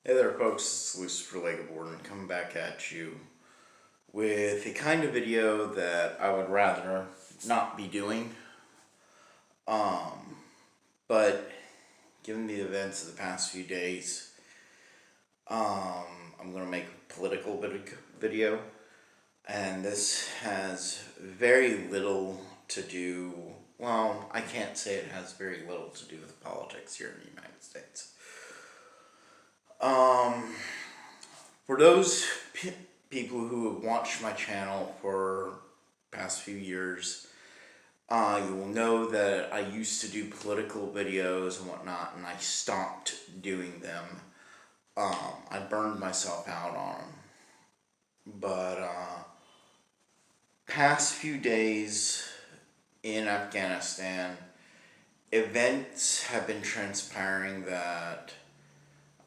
Hey there folks, it's Lucifer Legaborden coming back at you with a kind of video that I would rather not be doing. But given the events of the past few days, I'm going to make a political video. And this has very little to do, well, I can't say it has very little to do with politics here in the United States. For those people who have watched my channel for past few years, you will know that I used to do political videos and whatnot, and I stopped doing them. I burned myself out on them. But past few days in Afghanistan, events have been transpiring that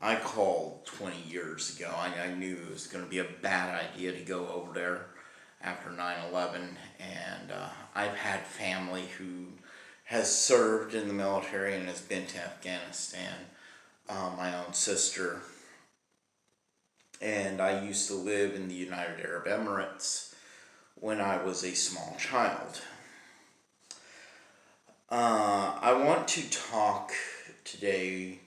I called 20 years ago. I knew it was going to be a bad idea to go over there after 9/11, and I've had family who has served in the military and has been to Afghanistan. My own sister, and I used to live in the United Arab Emirates when I was a small child. I want to talk today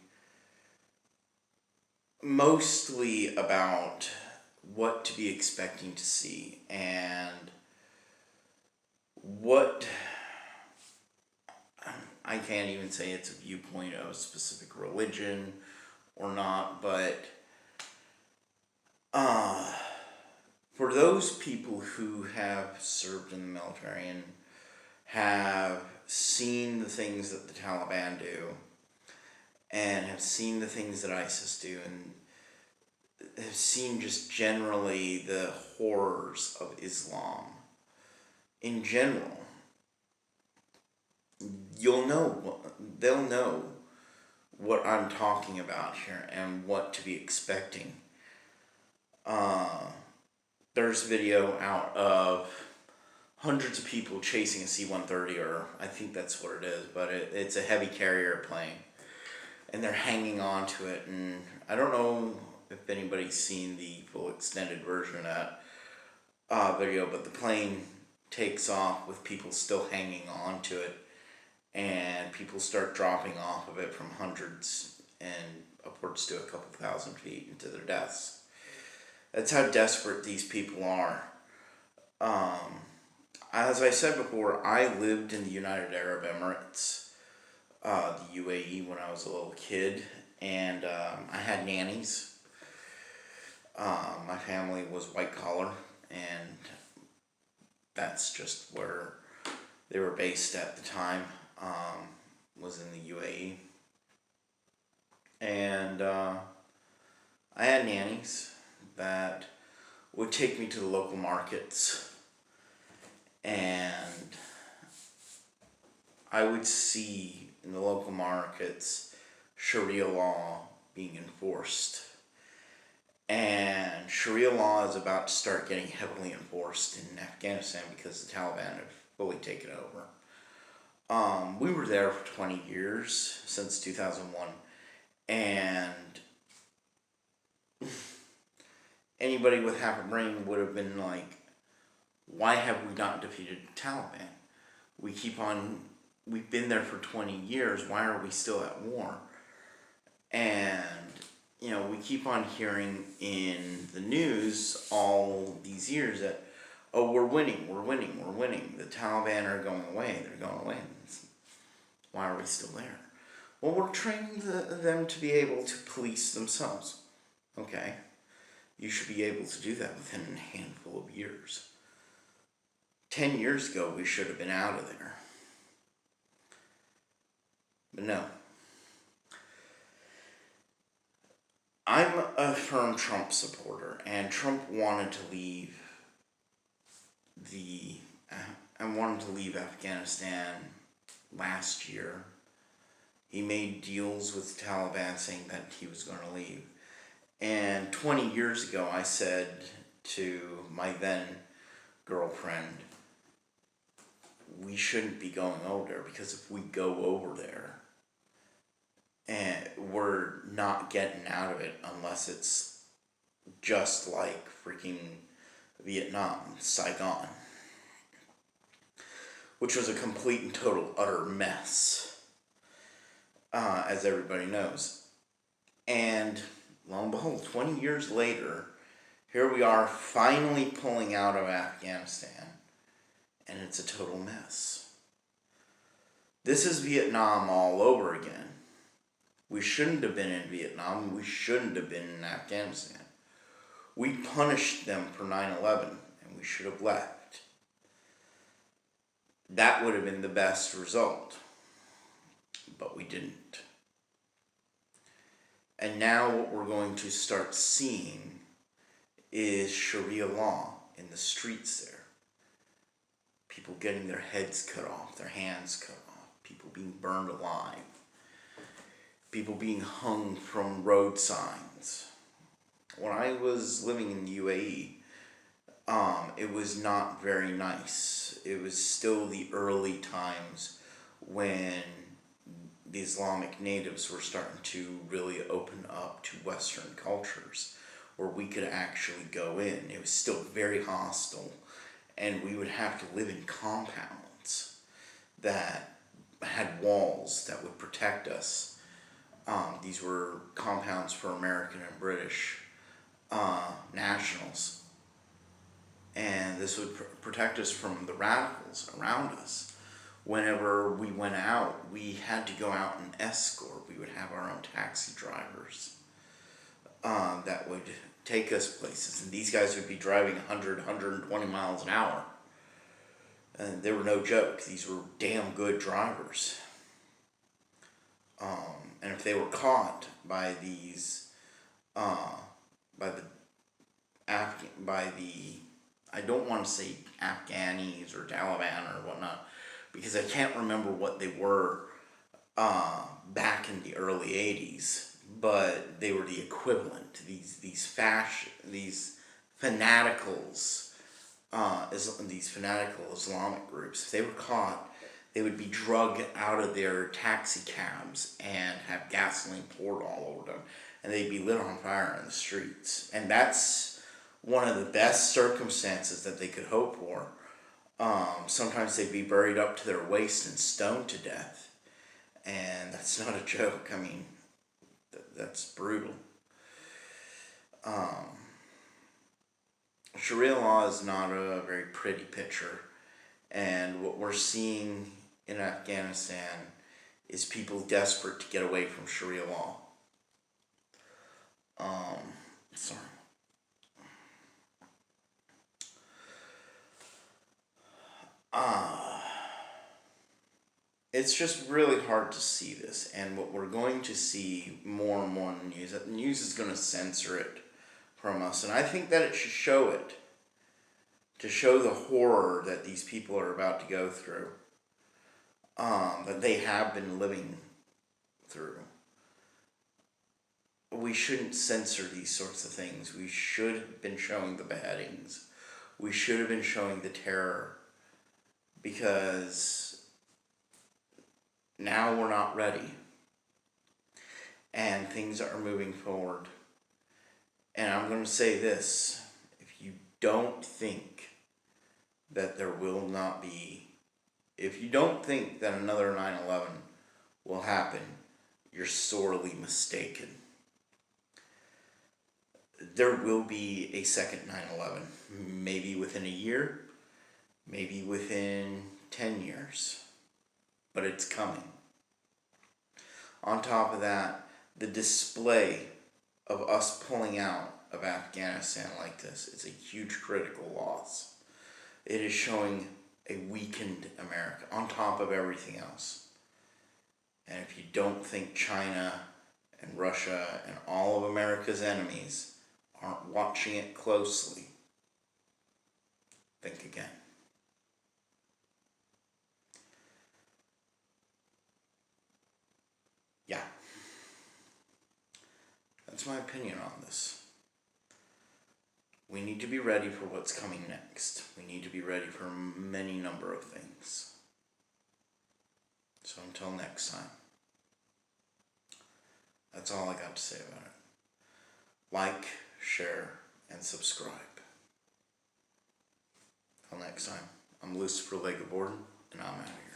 mostly about what to be expecting to see and what, I can't even say it's a viewpoint of a specific religion or not, but for those people who have served in the military and have seen the things that the Taliban do and have seen the things that ISIS do and have seen just generally the horrors of Islam in general, they'll know what I'm talking about here and what to be expecting. There's a video out of hundreds of people chasing a C-130, or I think that's what it is, but it's a heavy carrier plane, and they're hanging on to it, and I don't know if anybody's seen the full extended version of that video, but the plane takes off with people still hanging on to it, and people start dropping off of it from hundreds and upwards to a couple thousand feet into their deaths. That's how desperate these people are. As I said before, I lived in the United Arab Emirates, the UAE, when I was a little kid, and I had nannies. My family was white collar, and that's just where they were based at the time, was in the UAE. And I had nannies that would take me to the local markets, and I would see in the local markets Sharia law being enforced. And Sharia law is about to start getting heavily enforced in Afghanistan because the Taliban have fully taken over. We were there for 20 years, since 2001, and anybody with half a brain would have been like, why have we not defeated the Taliban? We've been there for 20 years, why are we still at war? And, we keep on hearing in the news all these years that, oh, we're winning. The Taliban are going away, they're going away. Why are we still there? Well, we're training them to be able to police themselves. Okay. You should be able to do that within a handful of years. 10 years ago, we should have been out of there. But no. I'm a firm Trump supporter, and Trump wanted to leave Afghanistan last year. He made deals with the Taliban saying that he was going to leave. And 20 years ago, I said to my then girlfriend, we shouldn't be going over there, because if we go over there, and we're not getting out of it unless it's just like freaking Vietnam, Saigon, which was a complete and total utter mess, as everybody knows. And lo and behold, 20 years later, here we are finally pulling out of Afghanistan, and it's a total mess. This is Vietnam all over again. We shouldn't have been in Vietnam. We shouldn't have been in Afghanistan. We punished them for 9/11, and we should have left. That would have been the best result, but we didn't. And now what we're going to start seeing is Sharia law in the streets there. People getting their heads cut off, their hands cut off, people being burned alive, people being hung from road signs. When I was living in the UAE, it was not very nice. It was still the early times when the Islamic natives were starting to really open up to Western cultures, where we could actually go in. It was still very hostile, and we would have to live in compounds that had walls that would protect us. These were compounds for American and British nationals. And this would protect us from the radicals around us. Whenever we went out, we had to go out and escort. We would have our own taxi drivers that would take us places. And these guys would be driving 100, 120 miles an hour. And they were no joke. These were damn good drivers. And if they were caught by these, I don't want to say Afghanis or Taliban or whatnot, because I can't remember what they were back in the early 80s, but they were the equivalent. These fanaticals, these fanatical Islamic groups, if they were caught, they would be drugged out of their taxi cabs and have gasoline poured all over them, and they'd be lit on fire in the streets. And that's one of the best circumstances that they could hope for. Sometimes they'd be buried up to their waist and stoned to death. And that's not a joke. I mean, that's brutal. Sharia law is not a very pretty picture. And what we're seeing in Afghanistan is people desperate to get away from Sharia law. Sorry. It's just really hard to see this, and what we're going to see more and more in the news, that the news is going to censor it from us, and I think that it should show it, to show the horror that these people are about to go through, that they have been living through. We shouldn't censor these sorts of things. We should have been showing the beheadings. We should have been showing the terror, because now we're not ready, and things are moving forward. And I'm going to say this: if you don't think that there will not be, if you don't think that another 9/11 will happen, you're sorely mistaken. There will be a second 9/11, maybe within a year, maybe within 10 years, but it's coming. On top of that, the display of us pulling out of Afghanistan like this is a huge critical loss. It is showing a weakened America on top of everything else. And if you don't think China and Russia and all of America's enemies aren't watching it closely, think again. Yeah. That's my opinion on this. We need to be ready for what's coming next. We need to be ready for many number of things. So until next time. That's all I got to say about it. Like, share, and subscribe. Till next time, I'm Lucifer Legaborden, and I'm out of here.